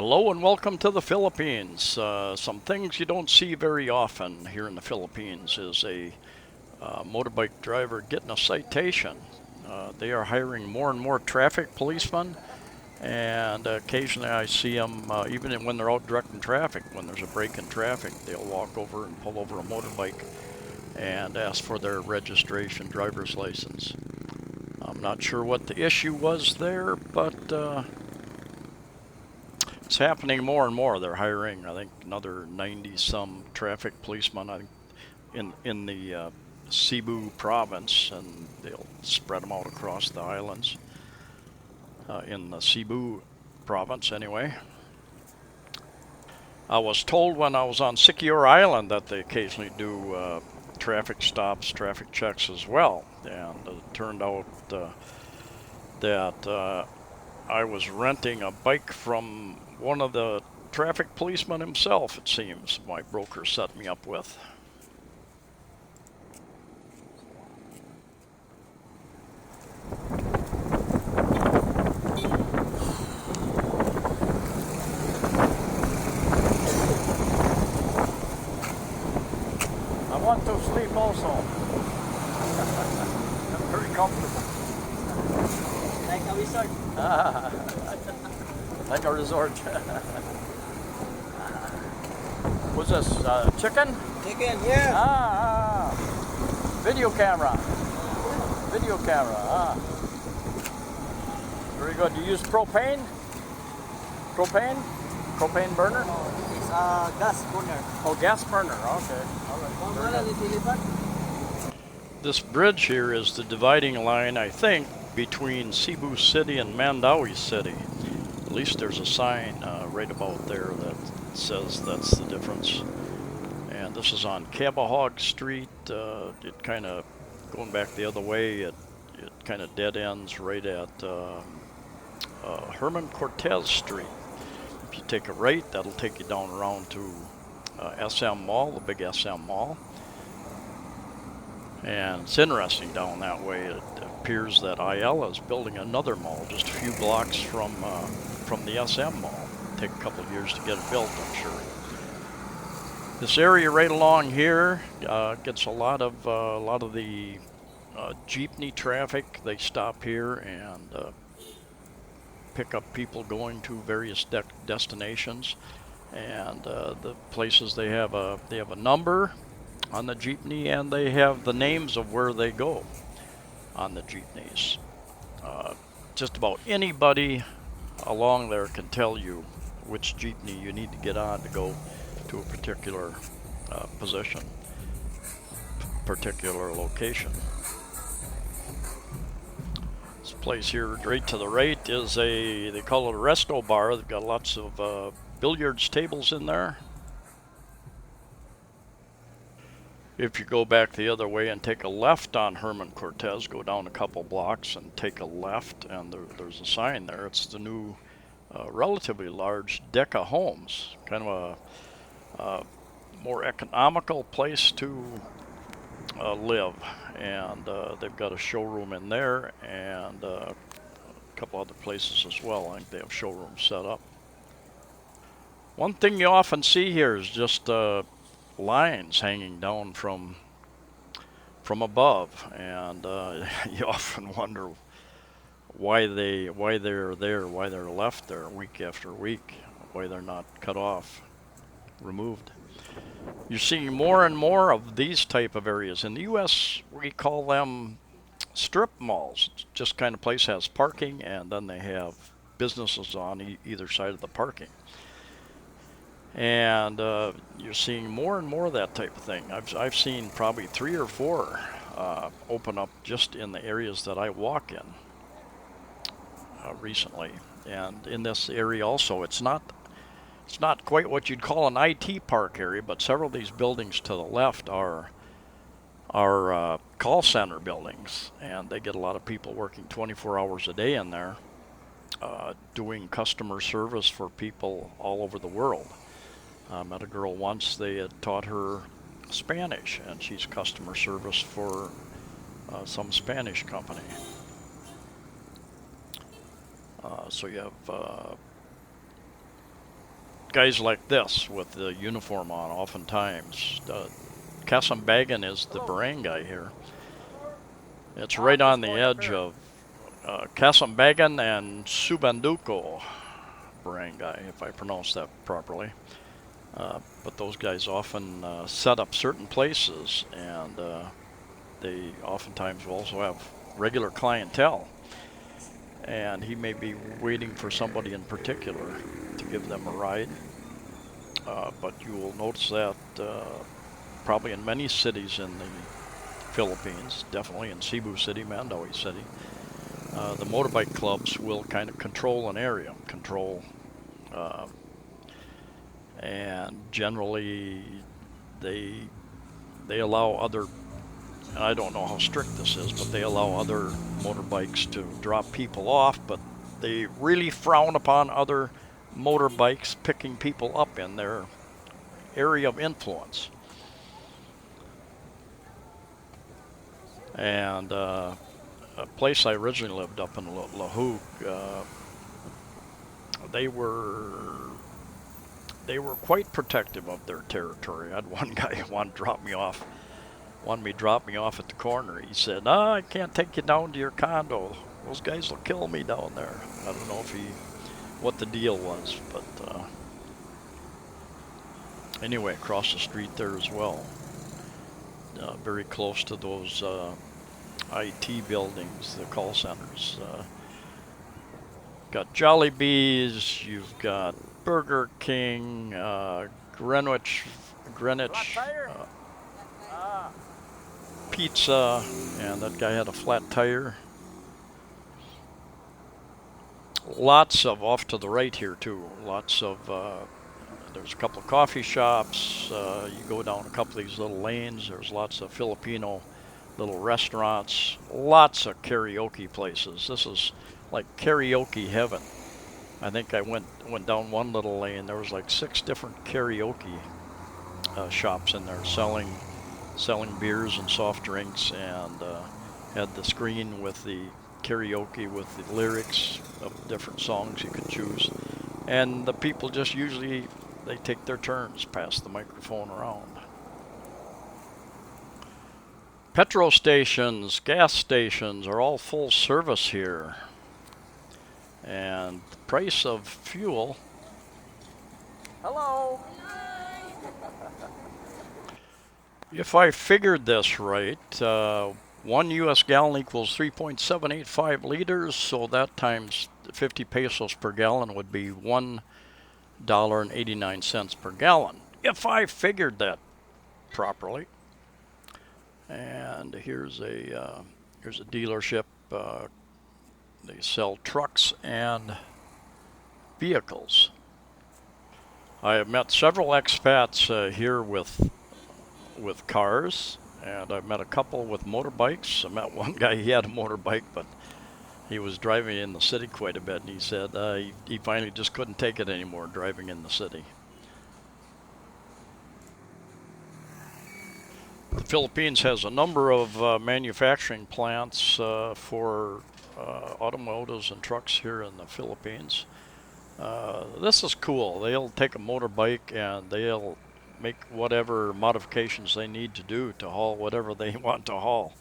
Hello and welcome to the Philippines. Some things you don't see very often here in the Philippines is a motorbike driver getting a citation. They are hiring more and more traffic policemen, and occasionally I see them, even when they're out directing traffic, when there's a break in traffic, they'll walk over and pull over a motorbike and ask for their registration, driver's license. I'm not sure what the issue was there, but it's happening more and more. They're hiring, I think, another 90 some traffic policemen, I think, in the Cebu province, and they'll spread them out across the islands in the Cebu province anyway. I was told when I was on Siquijor Island that they occasionally do traffic stops, traffic checks as well, and it turned out that I was renting a bike from one of the traffic policemen himself, it seems, my broker set me up with. I want to sleep also. I'm very comfortable. Like a resort. Like a resort. What's this? Chicken? Chicken, yeah. Video camera. Video camera. Very good. You use propane? Propane? Propane burner? It's a gas burner. Oh, gas burner. Okay. All right. This bridge here is the dividing line, I think, between Cebu City and Mandaue City. At least there's a sign right about there that says that's the difference. And this is on Cabahog Street. It kind of, going back the other way, it kind of dead ends right at Herman Cortez Street. If you take a right, that'll take you down around to SM Mall, the big SM Mall. And it's interesting down that way. It appears that Ayala is building another mall just a few blocks from the SM Mall. It'll take a couple of years to get it built, I'm sure. This area right along here gets a lot of the jeepney traffic. They stop here and pick up people going to various destinations, and the places they have a number on the jeepney, and they have the names of where they go on the jeepneys. Just about anybody along there can tell you which jeepney you need to get on to go to a particular position, particular location. This place here right to the right is they call it a resto bar. They've got lots of billiards tables in there. If you go back the other way and take a left on Herman Cortez, go down a couple blocks and take a left, and there's a sign there. It's the new, relatively large Deca Homes, kind of a more economical place to live. And they've got a showroom in there, and a couple other places as well. I think they have showrooms set up. One thing you often see here is just lines hanging down from above, and you often wonder why they're there, why they're left there week after week, why they're not cut off, removed. You're seeing more and more of these type of areas. In the U.S., we call them strip malls. It's just kind of place has parking, and then they have businesses on either side of the parking. And you're seeing more and more of that type of thing. I've seen probably 3 or 4 open up just in the areas that I walk in recently. And in this area also, it's not quite what you'd call an IT park area, but several of these buildings to the left are call center buildings, and they get a lot of people working 24 hours a day in there, doing customer service for people all over the world. I met a girl once, they had taught her Spanish, and she's customer service for some Spanish company. So you have guys like this with the uniform on oftentimes. Kasambagan is the barangay here. It's right on the edge of Kasambagan and Subanduco barangay, if I pronounce that properly. But those guys often set up certain places, and they oftentimes will also have regular clientele. And he may be waiting for somebody in particular to give them a ride. But you will notice that probably in many cities in the Philippines, definitely in Cebu City, Mandaue City, the motorbike clubs will kind of control an area, and generally they allow other, and I don't know how strict this is, but they allow other motorbikes to drop people off, but they really frown upon other motorbikes picking people up in their area of influence. And a place I originally lived up in Lahug, they were quite protective of their territory. I had one guy who wanted to drop me off at the corner. He said, I can't take you down to your condo. Those guys will kill me down there. I don't know what the deal was, but anyway, across the street there as well. Very close to those IT buildings, the call centers. Got Jollibees, you've got Burger King, Greenwich Pizza, and that guy had a flat tire. Lots of, off to the right here too, lots of, there's a couple of coffee shops. You go down a couple of these little lanes, there's lots of Filipino little restaurants, lots of karaoke places. This is like karaoke heaven. I think I went down one little lane, there was like 6 different karaoke shops in there selling beers and soft drinks, and had the screen with the karaoke with the lyrics of different songs you could choose, and the people just usually they take their turns, pass the microphone around. Petrol stations, gas stations are all full service here, and the price of fuel. Hello. If I figured this right, 1 US gallon equals 3.785 liters, so that times 50 pesos per gallon would be $1.89 per gallon. If I figured that properly. And here's a dealership. They sell trucks and vehicles. I have met several expats here with cars, and I've met a couple with motorbikes. I met one guy, he had a motorbike, but he was driving in the city quite a bit, and he said he finally just couldn't take it anymore driving in the city. The Philippines has a number of manufacturing plants for automotives and trucks here in the Philippines. This is cool. They'll take a motorbike and they'll make whatever modifications they need to do to haul whatever they want to haul.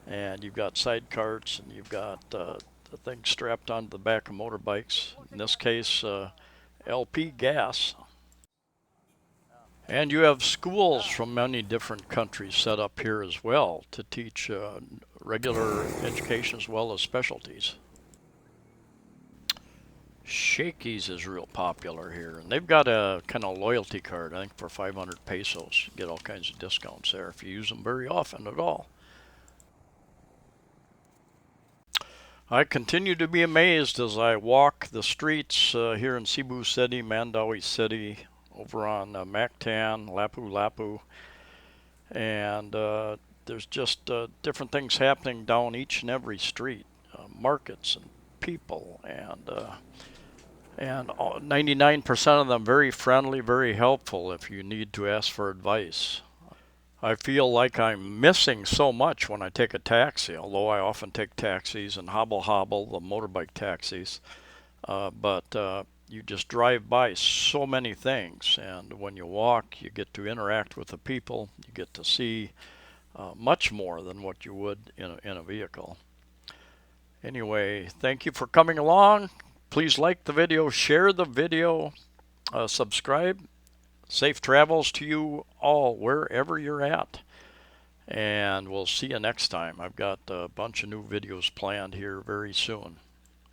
And you've got side carts, and you've got the thing strapped onto the back of motorbikes. In this case, LP gas. And you have schools from many different countries set up here as well to teach regular education as well as specialties. Shakey's is real popular here, and they've got a kind of loyalty card. I think for 500 pesos you get all kinds of discounts there if you use them very often at all. I continue to be amazed as I walk the streets here in Cebu City, Mandaue City, over on Mactan, Lapu-Lapu, and there's just different things happening down each and every street, markets and people, and 99% of them very friendly, very helpful if you need to ask for advice. I feel like I'm missing so much when I take a taxi, although I often take taxis and hobble the motorbike taxis. But you just drive by so many things, and when you walk, you get to interact with the people. You get to see much more than what you would in a vehicle. Anyway, thank you for coming along. Please like the video, share the video, subscribe. Safe travels to you all, wherever you're at. And we'll see you next time. I've got a bunch of new videos planned here very soon.